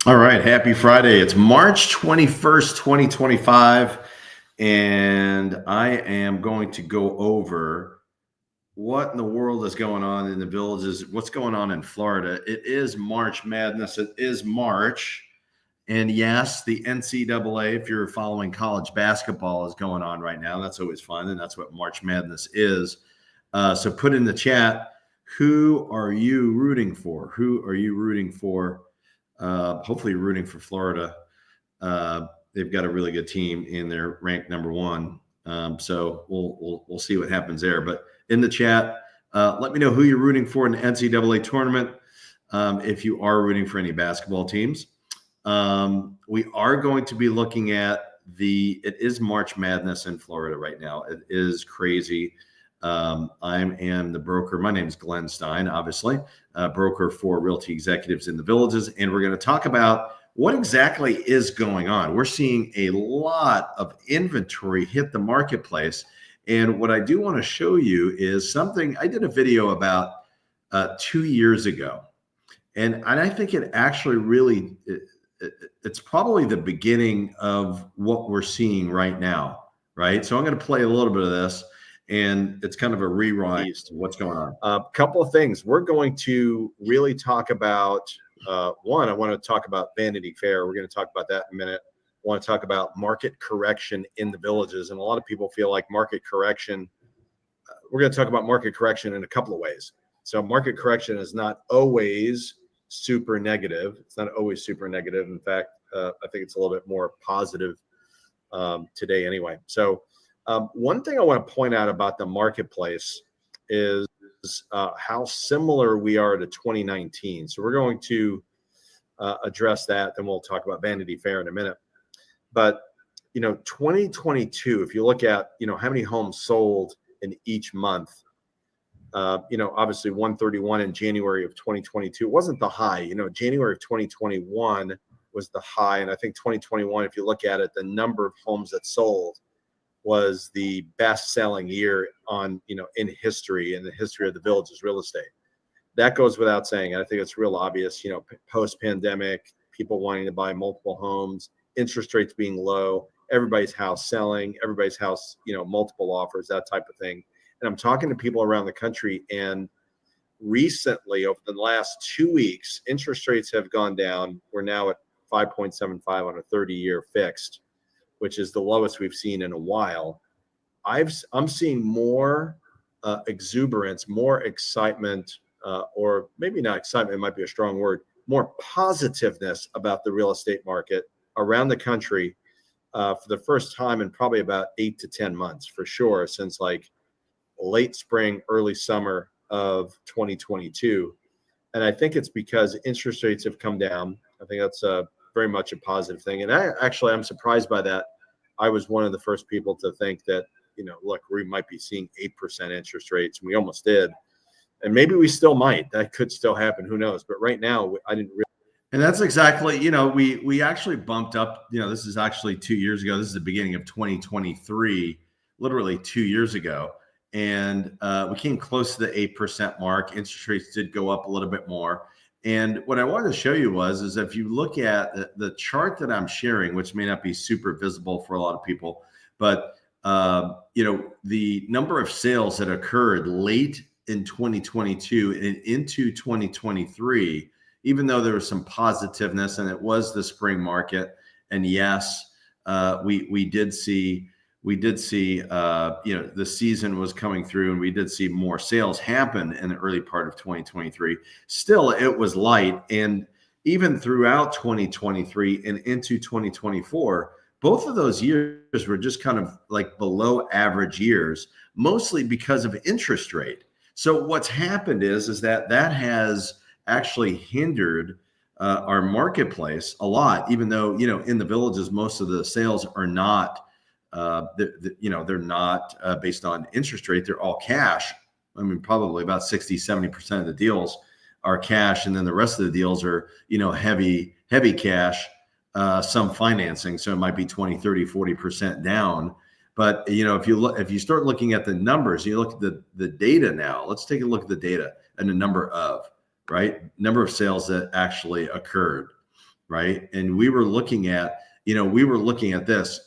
All right, happy Friday. It's March 21st, 2025, and I am going to go over what in the world is going on in the villages, what's going on in Florida. It is March Madness. It is March. And yes, the NCAA, if you're following college basketball, is going on right now. That's always fun, and that's what March Madness is. So put in the chat, who are you rooting for? Who are you rooting for? Hopefully rooting for Florida. They've got a really good team and they're ranked number one. So we'll see what happens there. But in the chat, let me know who you're rooting for in the NCAA tournament. If you are rooting for any basketball teams, we are going to be looking at it is March Madness in Florida right now. It is crazy. I am the broker. My name is Glenn Stein, obviously, broker for Realty Executives in the Villages. And we're going to talk about what exactly is going on. We're seeing a lot of inventory hit the marketplace. And what I do want to show you is something I did a video about 2 years ago. And I think it actually really, it's probably the beginning of what we're seeing right now, right? So I'm going to play a little bit of this. And it's kind of a rewind to what's going on. A couple of things. We're going to really talk about, one, I want to talk about Vanity Fair. We're going to talk about that in a minute. I want to talk about market correction in the villages. And a lot of people feel like market correction, we're going to talk about market correction in a couple of ways. So market correction is not always super negative. It's not always super negative. In fact, I think it's a little bit more positive today anyway. So one thing I want to point out about the marketplace is how similar we are to 2019. So we're going to address that, then we'll talk about Vanity Fair in a minute. But, 2022, if you look at, how many homes sold in each month, obviously 131 in January of 2022 wasn't the high. January of 2021 was the high. And I think 2021, if you look at it, the number of homes that sold was the best selling year in history, in the history of the Villages real estate. That goes without saying. I think it's real obvious, post pandemic, people wanting to buy multiple homes, interest rates being low, everybody's house selling, everybody's house, multiple offers, that type of thing. And I'm talking to people around the country, and recently over the last 2 weeks, interest rates have gone down. We're now at 5.75 on a 30-year fixed, which is the lowest we've seen in a while. I'm seeing more exuberance, more excitement, or maybe not excitement, it might be a strong word, more positiveness about the real estate market around the country for the first time in probably about 8 to 10 months, for sure, since like late spring, early summer of 2022. And I think it's because interest rates have come down. I think that's very much a positive thing. And I'm surprised by that. I was one of the first people to think that, look, we might be seeing 8% interest rates. And we almost did. And maybe we still might. That could still happen. Who knows? But right now, I didn't really. And that's exactly, we actually bumped up, this is actually 2 years ago. This is the beginning of 2023, literally 2 years ago. And we came close to the 8% mark. Interest rates did go up a little bit more. And what I wanted to show you is if you look at the chart that I'm sharing, which may not be super visible for a lot of people, but the number of sales that occurred late in 2022 and into 2023, even though there was some positiveness and it was the spring market, and yes, we did see the season was coming through, and we did see more sales happen in the early part of 2023. Still, it was light. And even throughout 2023 and into 2024, both of those years were just kind of like below average years, mostly because of interest rate. So what's happened is that has actually hindered our marketplace a lot, even though, in the villages, most of the sales are not they're not based on interest rate. They're all cash. I mean, probably about 60-70% of the deals are cash. And then the rest of the deals are, heavy cash, some financing. So it might be 20, 30, 40% down. But, if you start looking at the numbers, you look at the data now, let's take a look at the data and the number of sales that actually occurred. right? And we were looking at, this.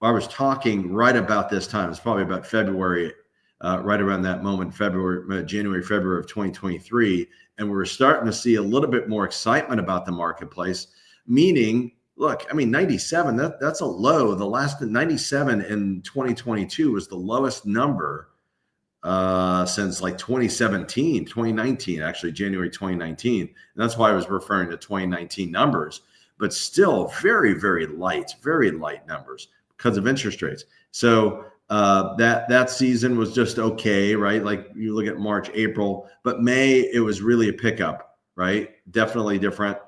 I was talking right about this time. It's probably about February, right around that moment, January, February of 2023. And we were starting to see a little bit more excitement about the marketplace, meaning, look, I mean, 97, that's a low. The last 97 in 2022 was the lowest number since like 2019, actually January 2019. And that's why I was referring to 2019 numbers, but still very, very light numbers because of interest rates. So that season was just okay, right? Like you look at March, April, but May, it was really a pickup, right? Definitely different.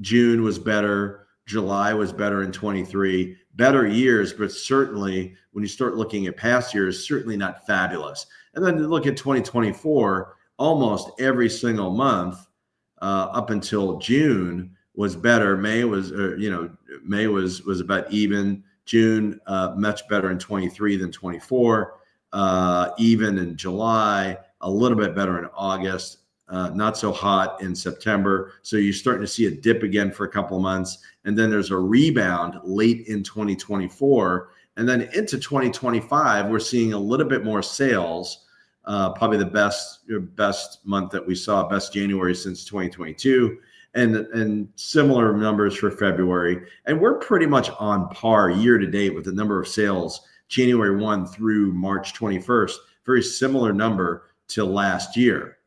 June was better. July was better in 23. Better years, but certainly when you start looking at past years, certainly not fabulous. And then you look at 2024, almost every single month up until June was better. May was, May was about even. June much better in 23 than 24. Even in July, a little bit better in August. Not so hot in September. So you're starting to see a dip again for a couple of months. And then there's a rebound late in 2024. And then into 2025, we're seeing a little bit more sales. Probably the best month that we saw, best January since 2022. And similar numbers for February. And we're pretty much on par year to date with the number of sales January 1 through March 21st. Very similar number to last year.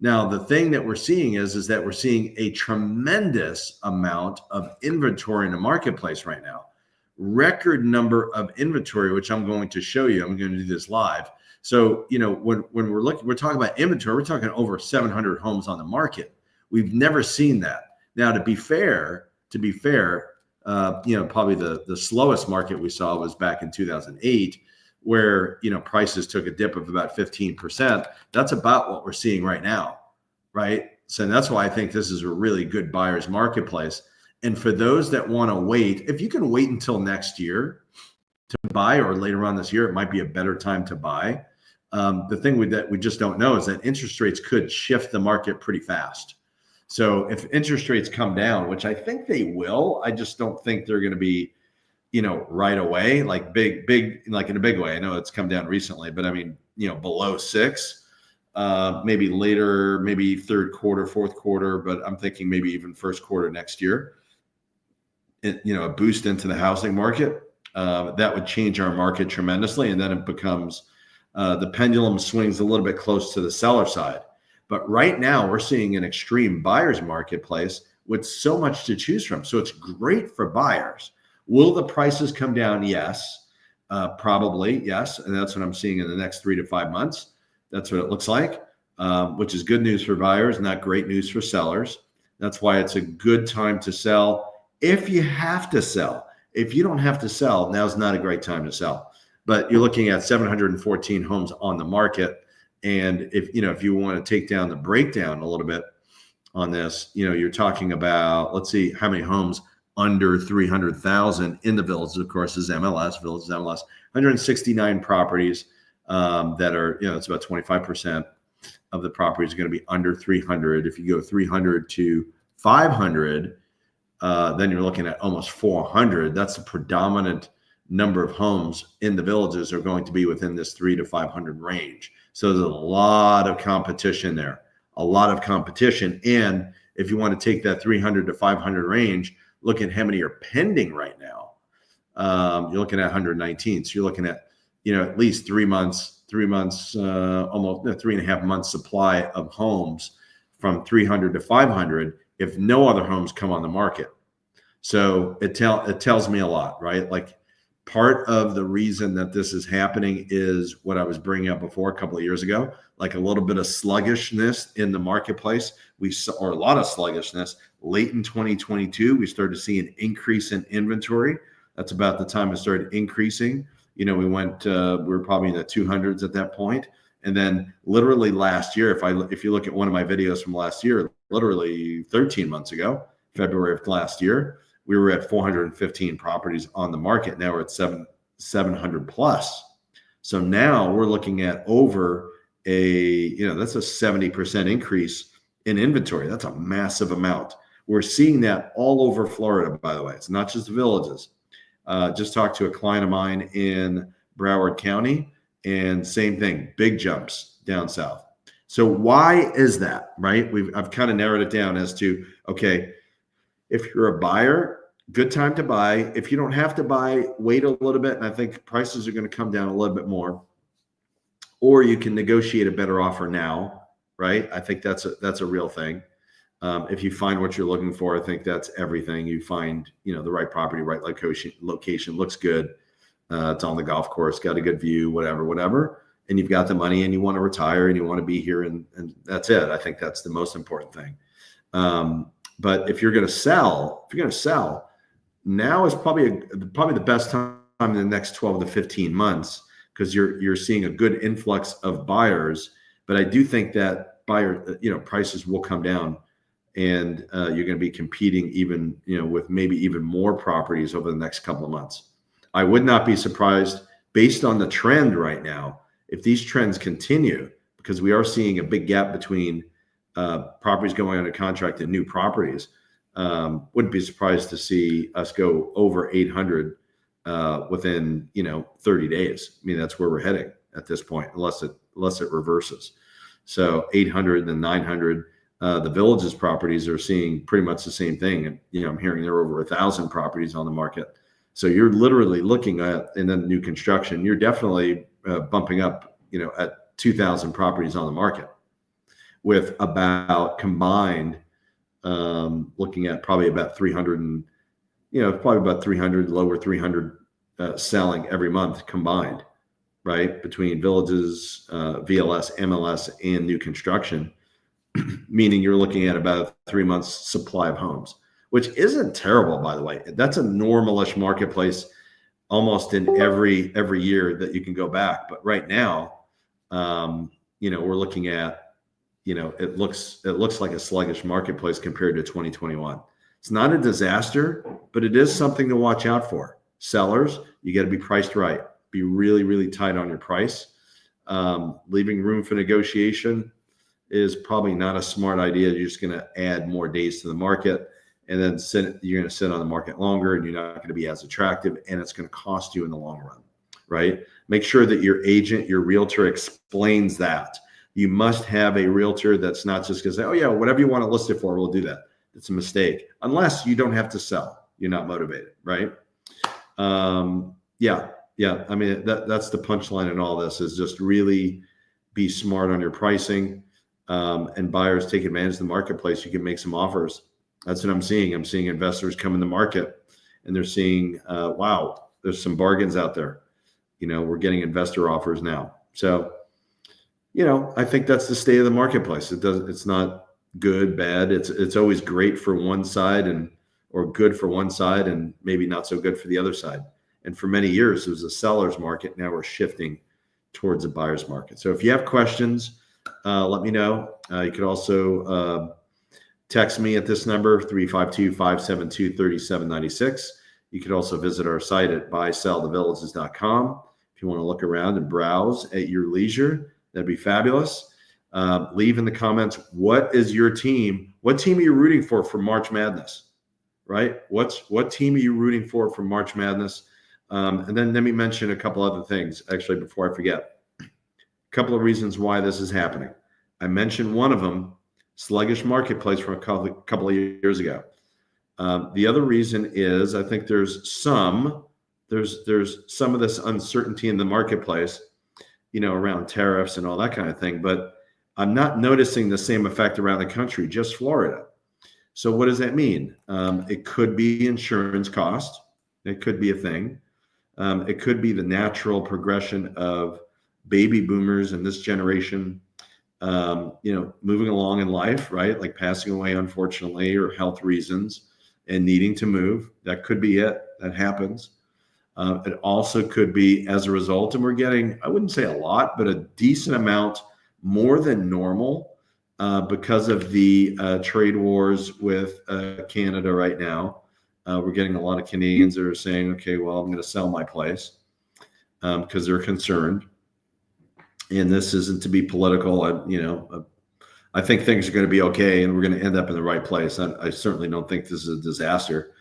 Now, the thing that we're seeing is that we're seeing a tremendous amount of inventory in the marketplace right now. Record number of inventory, which I'm going to show you. I'm going to do this live. So, when we're talking about inventory, we're talking over 700 homes on the market. We've never seen that. Now, to be fair, probably the slowest market we saw was back in 2008. Where prices took a dip of about 15%. That's about what we're seeing right now, right? So that's why I think this is a really good buyer's marketplace. And for those that want to wait, if you can wait until next year to buy, or later on this year, it might be a better time to buy. The thing that we just don't know is that interest rates could shift the market pretty fast. So if interest rates come down, which I think they will, I just don't think they're going to be right away, like big, like in a big way. I know it's come down recently, but I mean, below 6, maybe later, maybe third quarter, fourth quarter, but I'm thinking maybe even first quarter next year. A boost into the housing market, that would change our market tremendously. And then it becomes, the pendulum swings a little bit close to the seller side. But right now we're seeing an extreme buyer's marketplace with so much to choose from. So it's great for buyers. Will the prices come down? Yes, probably. Yes. And that's what I'm seeing in the next 3 to 5 months. That's what it looks like, which is good news for buyers, not great news for sellers. That's why it's a good time to sell. If you have to sell, if you don't have to sell, now's not a great time to sell. But you're looking at 714 homes on the market. And if you want to take down the breakdown a little bit on this, you're talking about, let's see how many homes under 300,000 in the villages, of course, is MLS, villages MLS, 169 properties that are, it's about 25% of the properties are going to be under 300. If you go 300 to 500, then you're looking at almost 400. That's the predominant number of homes in the villages are going to be within this 300 to 500 range. So there's a lot of competition there, a lot of competition. And if you want to take that 300 to 500 range, look at how many are pending right now. You're looking at 119. So you're looking at, at least 3 months, almost 3.5 months supply of homes from 300 to 500 if no other homes come on the market. So it tells me a lot, right? Like part of the reason that this is happening is what I was bringing up before a couple of years ago, like a little bit of sluggishness in the marketplace. We saw, or a lot of sluggishness late in 2022. We started to see an increase in inventory. That's about the time it started increasing. We were probably in the 200s at that point. And then literally last year, if you look at one of my videos from last year, literally 13 months ago, February of last year, we were at 415 properties on the market. Now we're at 700 plus. So now we're looking at over that's a 70% increase in inventory. That's a massive amount. we're seeing that all over Florida, by the way. It's not just the villages. Just talked to a client of mine in Broward County, and same thing, big jumps down south. So why is that, right? I've kind of narrowed it down as to, okay, if you're a buyer, good time to buy. If you don't have to buy, wait a little bit. And I think prices are going to come down a little bit more, or you can negotiate a better offer now, right? I think that's a real thing. If you find what you're looking for, I think that's everything. You find, the right property, right location looks good. It's on the golf course, got a good view, whatever. And you've got the money and you want to retire and you want to be here, and that's it. I think that's the most important thing. But if you're going to sell, now is probably the best time in the next 12 to 15 months, because you're seeing a good influx of buyers. But I do think that prices will come down, and you're going to be competing even, with maybe even more properties over the next couple of months. I would not be surprised, based on the trend right now, if these trends continue, because we are seeing a big gap between properties going under contract and new properties. Wouldn't be surprised to see us go over 800 within 30 days. I mean, that's where we're heading at this point, unless it reverses. So 800 and 900. The Villages properties are seeing pretty much the same thing. And, I'm hearing there are over 1,000 properties on the market. So you're literally looking at, in the new construction, you're definitely bumping up, at 2,000 properties on the market, with about combined, looking at probably about 300 and, probably about 300, lower 300 selling every month combined, right? Between Villages, VLS, MLS, and new construction. Meaning you're looking at about 3 months supply of homes, which isn't terrible, by the way. That's a normalish marketplace almost in every year that you can go back. But right now, we're looking at, it looks like a sluggish marketplace compared to 2021. It's not a disaster, but it is something to watch out for. Sellers, you got to be priced right. Be really, really tight on your price. Leaving room for negotiation is probably not a smart idea. You're just going to add more days to the market, and then you're going to sit on the market longer, and you're not going to be as attractive, and it's going to cost you in the long run, right? Make sure that your agent, your realtor, explains that. You must have a realtor that's not just going to say, oh yeah, whatever you want to list it for, we'll do that. It's a mistake, unless you don't have to sell. You're not motivated, right? Yeah. I mean, that's the punchline in all this, is just really be smart on your pricing. And buyers take advantage of the marketplace. You can make some offers. That's what I'm seeing. I'm seeing investors come in the market, and they're seeing, wow, there's some bargains out there. We're getting investor offers now. So, I think that's the state of the marketplace. It's not good, bad. It's always great for one side, or good for one side, and maybe not so good for the other side. And for many years, it was a seller's market. Now we're shifting towards a buyer's market. So if you have questions, let me know. You could also text me at this number, 352-572-3796. You could also visit our site at buysellthevillages.com. If you want to look around and browse at your leisure, that'd be fabulous. Leave in the comments, what is your team? What team are you rooting for March Madness, right? What team are you rooting for March Madness? And then let me mention a couple other things, actually, before I forget. A couple of reasons why this is happening. I mentioned one of them, sluggish marketplace from a couple of years ago. The other reason is, I think there's some of this uncertainty in the marketplace, around tariffs and all that kind of thing, but I'm not noticing the same effect around the country, just Florida. So what does that mean? It could be insurance cost. It could be a thing. It could be the natural progression of baby boomers in this generation, moving along in life, right? Like passing away, unfortunately, or health reasons, and needing to move. That could be it. That happens. It also could be as a result, and we're getting, I wouldn't say a lot, but a decent amount more than normal because of the trade wars with Canada right now. We're getting a lot of Canadians that are saying, okay, well, I'm going to sell my place because they're concerned. And this isn't to be political. I think things are going to be okay, and we're going to end up in the right place. I certainly don't think this is a disaster,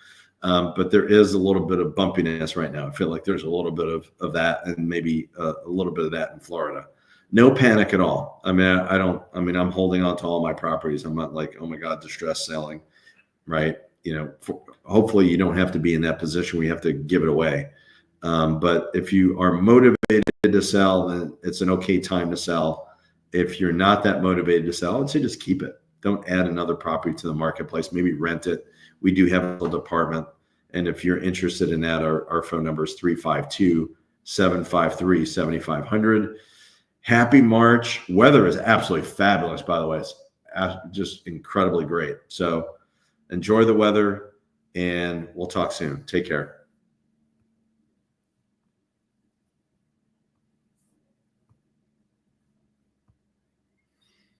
but there is a little bit of bumpiness right now. I feel like there's a little bit of that, and maybe a little bit of that in Florida. No panic at all. I mean, I don't. I mean, I'm holding on to all my properties. I'm not like, oh my God, distress selling, right? Hopefully you don't have to be in that position where you have to give it away. But if you are motivated to sell, then it's an okay time to sell. If you're not that motivated to sell, I would say just keep it. Don't add another property to the marketplace. Maybe rent it. We do have a department. And if you're interested in that, our phone number is 352-753-7500. Happy March. Weather is absolutely fabulous, by the way. It's just incredibly great. So enjoy the weather, and we'll talk soon. Take care.